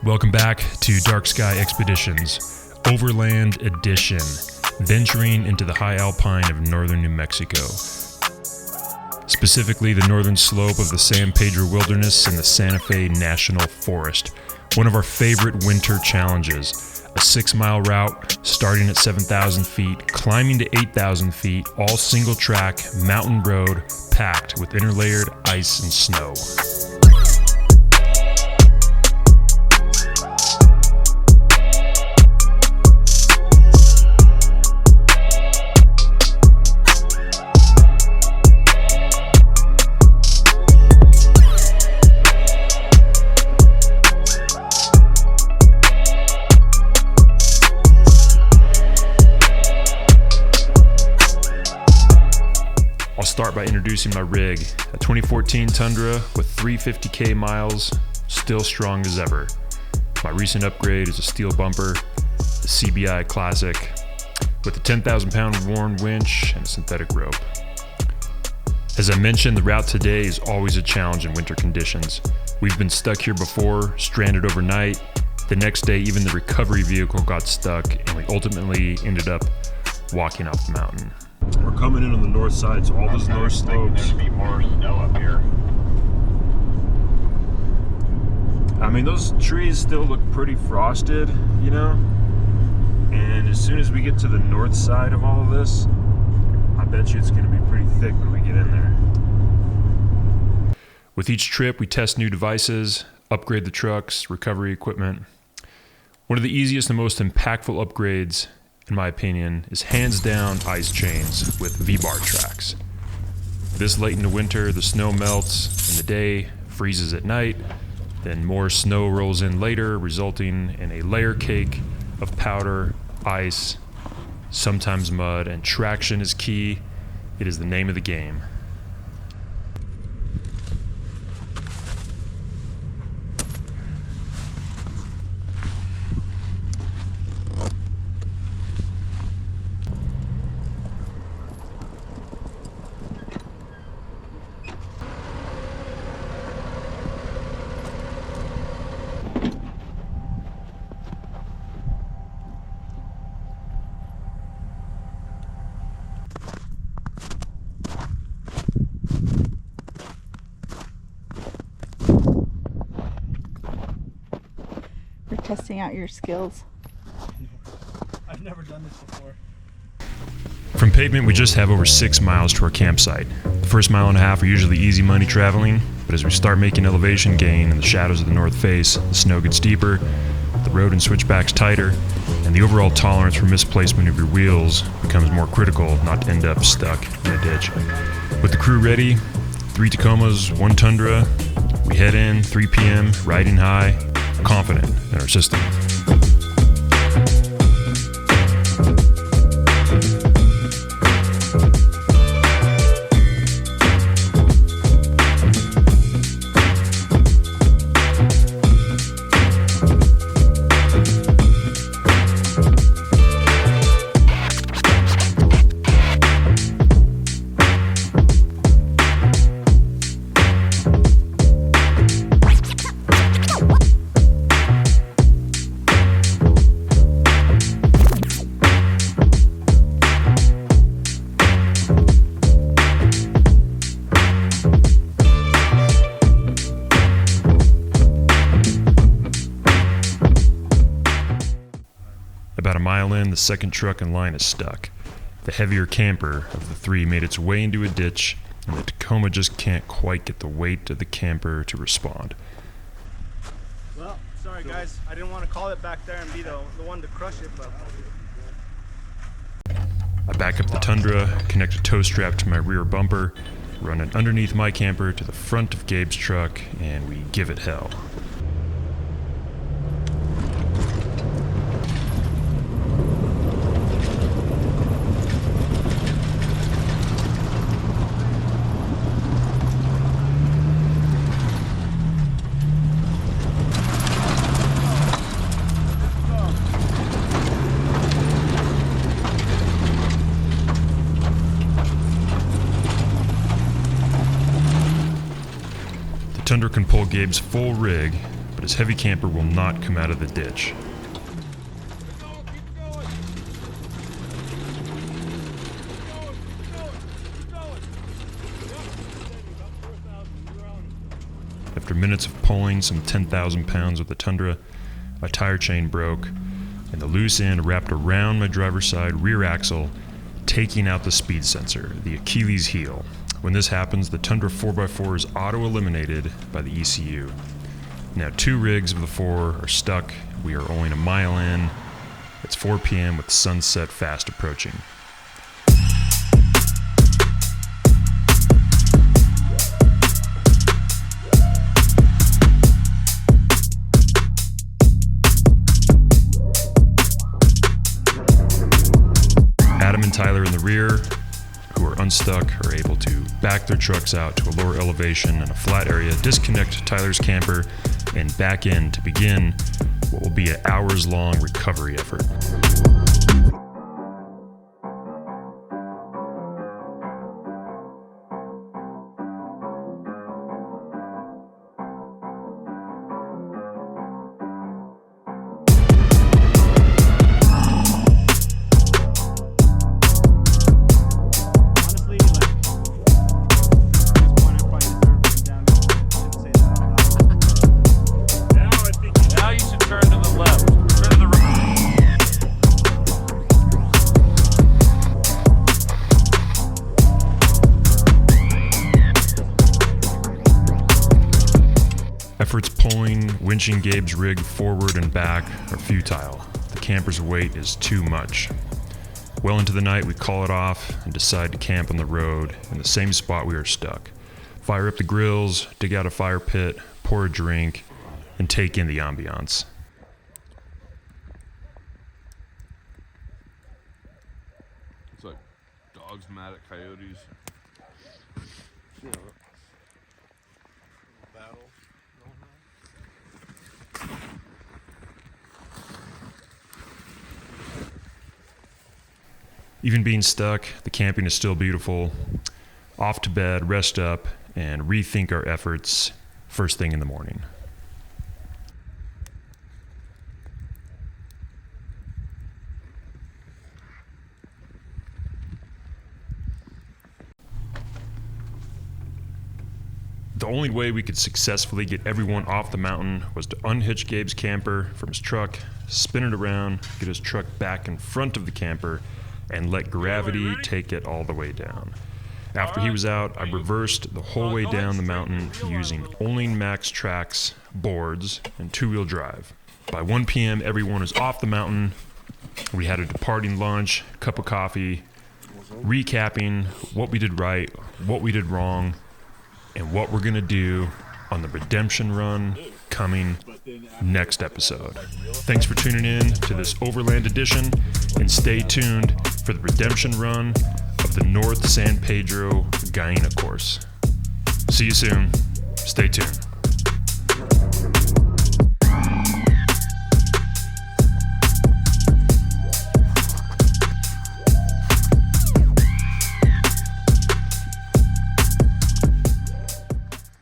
Welcome back to Dark Sky Expeditions, Overland Edition, venturing into the high alpine of northern New Mexico. Specifically, the northern slope of the San Pedro Wilderness and the Santa Fe National Forest. One of our favorite winter challenges. A 6-mile route starting at 7,000 feet, climbing to 8,000 feet, all single track, mountain road, packed with interlayered ice and snow. I'll start by introducing my rig, a 2014 Tundra with 350k miles, still strong as ever. My recent upgrade is a steel bumper, the CBI Classic, with a 10,000 pound worn winch and a synthetic rope. As I mentioned, the route today is always a challenge in winter conditions. We've been stuck here before, stranded overnight. The next day, even the recovery vehicle got stuck, and we ultimately ended up walking up the mountain. We're coming in on the north side, so all those north slopes. There's gonna be more snow up here. I mean, those trees still look pretty frosted, you know? And as soon as we get to the north side of all of this, I bet you it's gonna be pretty thick when we get in there. With each trip, we test new devices, upgrade the trucks, recovery equipment. One of the easiest and most impactful upgrades, in my opinion, is hands down ice chains with V-bar tracks. This late in the winter, the snow melts in the day, freezes at night, then more snow rolls in later, resulting in a layer cake of powder, ice, sometimes mud, and traction is key. It is the name of the game. Testing out your skills. I've never done this before. From pavement, we just have over 6 miles to our campsite. The first mile and a half are usually easy money traveling, but as we start making elevation gain in the shadows of the north face, the snow gets deeper, the road and switchbacks tighter, and the overall tolerance for misplacement of your wheels becomes more critical not to end up stuck in a ditch. With the crew ready, 3 Tacomas, 1 Tundra, we head in, 3 p.m., riding high, confident in our system. About a mile in, the second truck in line is stuck. The heavier camper of the 3 made its way into a ditch, and the Tacoma just can't quite get the weight of the camper to respond. Well, sorry guys, I didn't want to call it back there and be the one to crush it, but... I back up the Tundra, connect a tow strap to my rear bumper, run it underneath my camper to the front of Gabe's truck, and we give it hell. Tundra can pull Gabe's full rig, but his heavy camper will not come out of the ditch. After minutes of pulling some 10,000 pounds with the Tundra, my tire chain broke, and the loose end wrapped around my driver's side rear axle, taking out the speed sensor, the Achilles heel. When this happens, the Tundra 4x4 is auto-eliminated by the ECU. Now 2 rigs of the 4 are stuck. We are only a mile in. It's 4 p.m. with sunset fast approaching. Adam and Tyler in the rear, who are unstuck, are able to back their trucks out to a lower elevation and a flat area, disconnect Tyler's camper, and back in to begin what will be an hours-long recovery effort. Efforts pulling, winching Gabe's rig forward and back are futile. The camper's weight is too much. Well into the night, we call it off and decide to camp on the road in the same spot we are stuck. Fire up the grills, dig out a fire pit, pour a drink, and take in the ambiance. It's like dogs mad at coyotes. You know, battle going on. Even being stuck, the camping is still beautiful. Off to bed, rest up, and rethink our efforts first thing in the morning. The only way we could successfully get everyone off the mountain was to unhitch Gabe's camper from his truck, spin it around, get his truck back in front of the camper, and let gravity take it all the way down. After he was out, I reversed the whole way down the mountain using only Max Tracks, boards, and two-wheel drive. By 1 p.m., everyone was off the mountain. We had a departing lunch, cup of coffee, recapping what we did right, what we did wrong, and what we're going to do on the redemption run coming next episode. Thanks for tuning in to this Overland edition, and stay tuned for the redemption run of the North San Pedro Gaillna course. See you soon. Stay tuned.